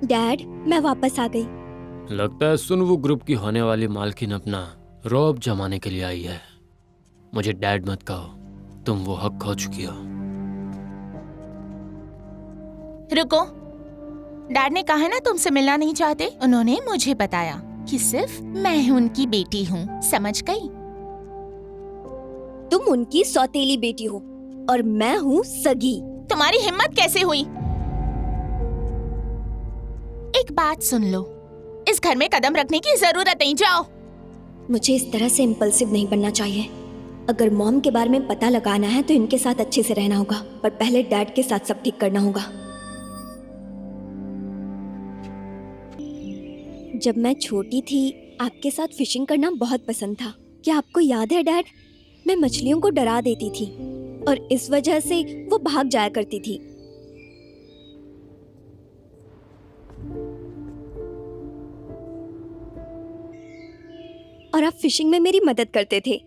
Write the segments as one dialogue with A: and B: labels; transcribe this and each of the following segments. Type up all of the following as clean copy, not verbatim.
A: Dad, मैं वापस आ गई।
B: लगता है सुनवू ग्रुप की होने वाली मालकिन अपना रौब जमाने के लिए आई है। मुझे डैड मत कहो, तुम वो हक खो चुकी हो।
C: रुको, डैड ने कहा है ना तुमसे मिलना नहीं चाहते। उन्होंने मुझे बताया कि सिर्फ मैं उनकी बेटी हूँ, समझ गई?
A: तुम उनकी सौतेली बेटी हो और मैं हूँ सगी।
C: तुम्हारी हिम्मत कैसे हुई? एक बात सुन लो, इस घर में कदम रखने की जरूरत नहीं, जाओ।
A: मुझे इस तरह से इम्पल्सिव नहीं बनना चाहिए। अगर मॉम के बारे में पता लगाना है तो इनके साथ अच्छे से रहना होगा, पर पहले डैड के साथ सब ठीक करना होगा। जब मैं छोटी थी, आपके साथ फिशिंग करना बहुत पसंद था। क्या आपको याद है डैड? मैं मछलियों को डरा देती थी और इस वजह से वो भाग जाया करती थी। और आप फिशिंग में मेरी मदद करते थे।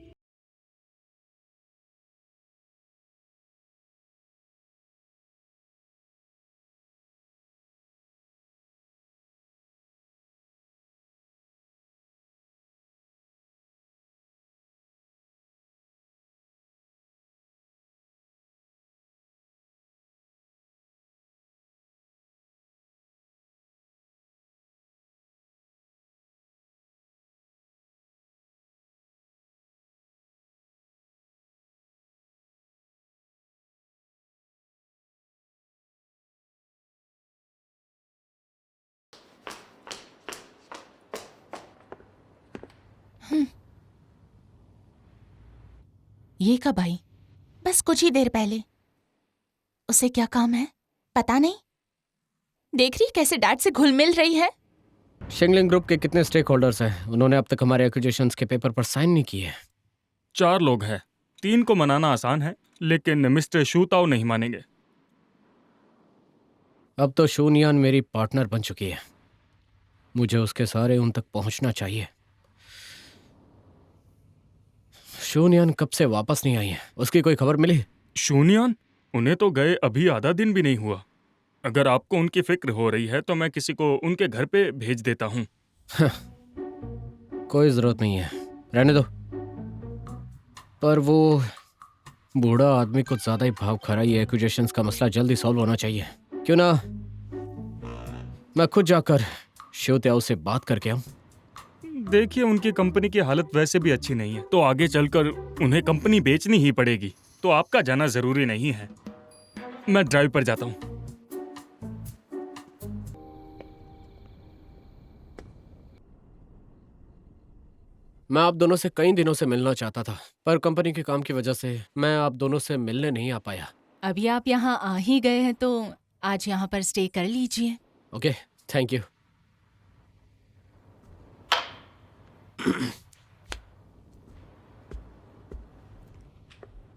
C: ये कब आई? बस कुछ ही देर पहले। उसे क्या काम है पता नहीं। देख रही कैसे डैड से घुल मिल रही है।
B: शिंगलिंग ग्रुप के कितने स्टेक होल्डर्स हैं? उन्होंने अब तक हमारे एक्विजिशंस के पेपर पर साइन नहीं किए।
D: 4 लोग हैं। 3 को मनाना आसान है, लेकिन मिस्टर शूताओ नहीं मानेंगे।
B: अब तो शूनियान मेरी पार्टनर बन चुकी है। मुझे उसके सारे उन तक पहुंचना चाहिए। शूनियान कब से वापस नहीं आई है? उसकी कोई खबर मिली?
D: शूनियान? उन्हें तो गए अभी आधा दिन भी नहीं हुआ। अगर आपको उनकी फिक्र हो रही है तो मैं किसी को उनके घर पे भेज देता हूँ।
B: कोई जरूरत नहीं है, रहने दो। पर वो बूढ़ा आदमी कुछ ज्यादा ही भाव खा रहा है। ये एक्विजिशंस का मसला जल्दी सॉल्व होना चाहिए। क्यों ना मैं खुद जाकर श्योत्याओ से बात करके आऊं?
D: देखिए, उनकी कंपनी की हालत वैसे भी अच्छी नहीं है, तो आगे चलकर उन्हें कंपनी बेचनी ही पड़ेगी। तो आपका जाना जरूरी नहीं है। मैं ड्राइव पर जाता हूँ।
B: मैं आप दोनों से कई दिनों से मिलना चाहता था, पर कंपनी के काम की वजह से मैं आप दोनों से मिलने नहीं आ पाया।
C: अभी आप यहाँ आ ही गए हैं तो आज यहाँ पर स्टे कर लीजिए।
B: Okay, thank you.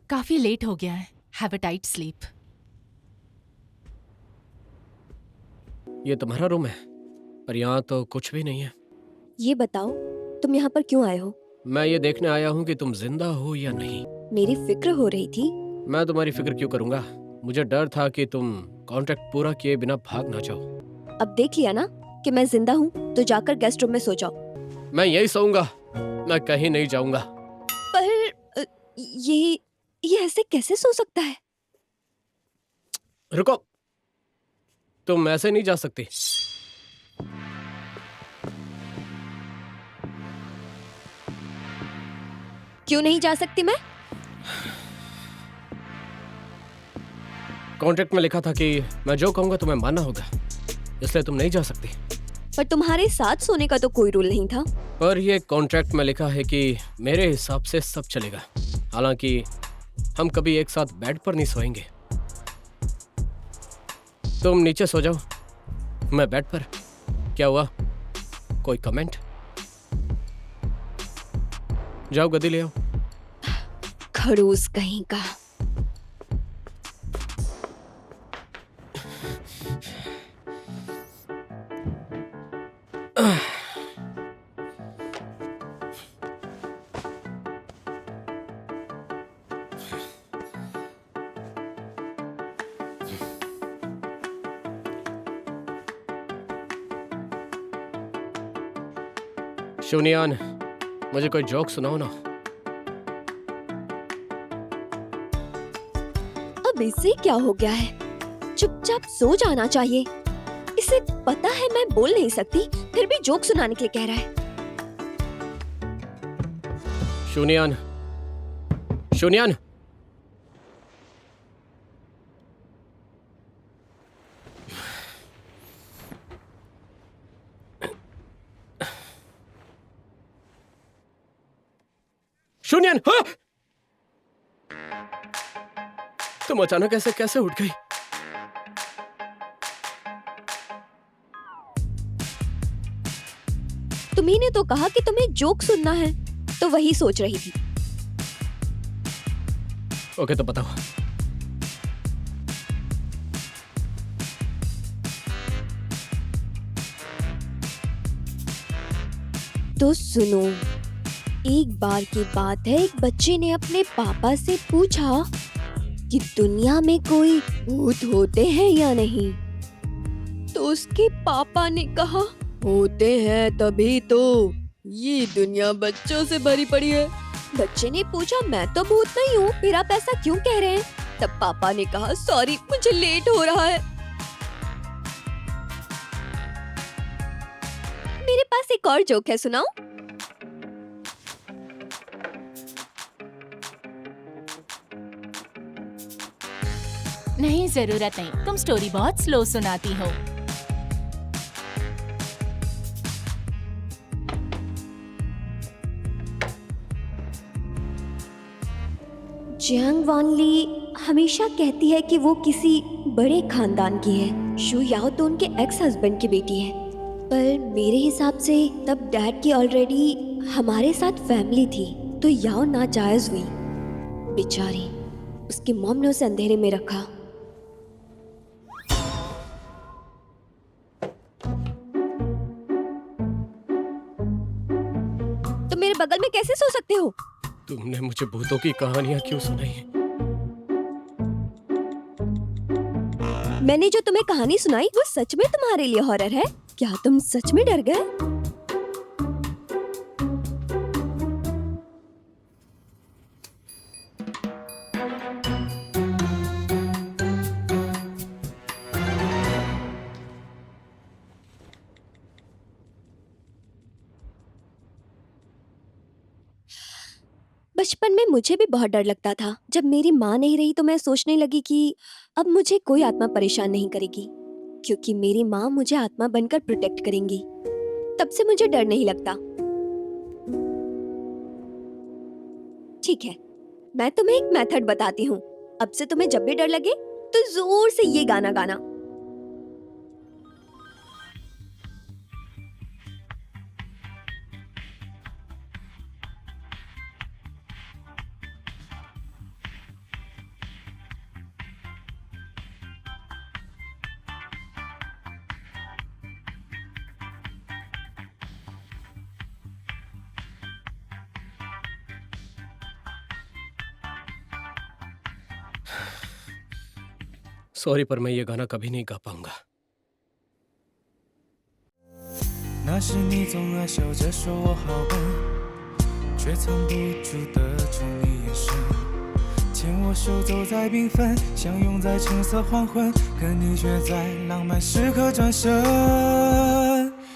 C: काफी लेट हो गया है। Have a tight sleep.
B: ये तुम्हारा रूम है, पर यहाँ तो कुछ भी नहीं है।
A: ये बताओ, तुम यहाँ पर क्यों आए हो?
B: मैं ये देखने आया हूँ कि तुम जिंदा हो या नहीं।
A: मेरी फिक्र हो रही थी।
B: मैं तुम्हारी फिक्र क्यों करूंगा? मुझे डर था कि तुम कॉन्ट्रैक्ट पूरा किए बिना भाग ना जाओ।
A: अब देख लिया ना कि मैं जिंदा हूँ, तो जाकर गेस्ट रूम में सो जाओ।
B: मैं यही सोऊंगा, मैं कहीं नहीं जाऊंगा।
A: पर ये ऐसे कैसे सो सकता है?
B: रुको, तुम ऐसे नहीं जा सकती।
A: क्यों नहीं जा सकती मैं?
B: कॉन्ट्रैक्ट में लिखा था कि मैं जो कहूंगा तुम्हें मानना होगा, इसलिए तुम नहीं जा सकती।
A: पर तुम्हारे साथ सोने का तो कोई रूल नहीं था।
B: पर ये कॉन्ट्रैक्ट में लिखा है कि मेरे हिसाब से सब चलेगा। हालांकि हम कभी एक साथ बेड पर नहीं सोएंगे। तुम नीचे सो जाओ, मैं बेड पर। क्या हुआ, कोई कमेंट? जाओ गद्दी ले आओ।
A: खड़ूस कहीं का।
B: शूनियान, मुझे कोई जोक सुनाओ ना।
A: अब इसे क्या हो गया है? चुपचाप सो जाना चाहिए। इसे पता है मैं बोल नहीं सकती, फिर भी जोक सुनाने के लिए कह रहा है।
B: शूनियान, शूनियान, शूनियान, हाँ! तुम अचानक ऐसे कैसे उठ गई?
A: तुम्ही ने तो कहा कि तुम्हें जोक सुनना है, तो वही सोच रही थी।
B: ओके, तो बताओ।
A: तो सुनो, एक बार की बात है, एक बच्चे ने अपने पापा से पूछा कि दुनिया में कोई भूत होते हैं या नहीं। तो उसके पापा ने कहा, होते हैं तभी तो ये दुनिया बच्चों से भरी पड़ी है। बच्चे ने पूछा, मैं तो भूत नहीं हूँ, फिर आप ऐसा क्यों कह रहे हैं? तब पापा ने कहा, सॉरी मुझे लेट हो रहा है। मेरे पास एक और जोक है, सुनाऊं?
C: नहीं, जरूरत नहीं, तुम स्टोरी बहुत स्लो सुनाती हो।
A: जियांग वानली हमेशा कहती है कि वो किसी बड़े खानदान की है। शू याओ तो उनके एक्स हस्बैंड की बेटी है, पर मेरे हिसाब से तब डैड की ऑलरेडी हमारे साथ फैमिली थी, तो याओ नाजायज हुई। बेचारी, उसकी मॉम ने उसे अंधेरे में रखा। तुम मेरे बगल में कैसे सो सकते हो?
B: तुमने मुझे भूतों की कहानियां क्यों सुनाई हैं?
A: मैंने जो तुम्हें कहानी सुनाई वो सच में तुम्हारे लिए हॉरर है? क्या तुम सच में डर गए? बचपन में मुझे भी बहुत डर लगता था। जब मेरी माँ नहीं रही तो मैं सोचने लगी कि अब मुझे कोई आत्मा परेशान नहीं करेगी, क्योंकि मेरी माँ मुझे आत्मा बनकर प्रोटेक्ट करेंगी। तब से मुझे डर नहीं लगता। ठीक है, मैं तुम्हें एक मेथड बताती हूँ। अब से तुम्हें जब भी डर लगे तो जोर से ये गाना गाना।
B: सॉरी, पर मैं ये गाना कभी नहीं गा पाऊंगा।
E: 那时你总爱笑着说我好笨，却藏不住的宠溺眼神，牵我手走在缤纷，相拥在橙色黄昏，可你却在浪漫时刻转身。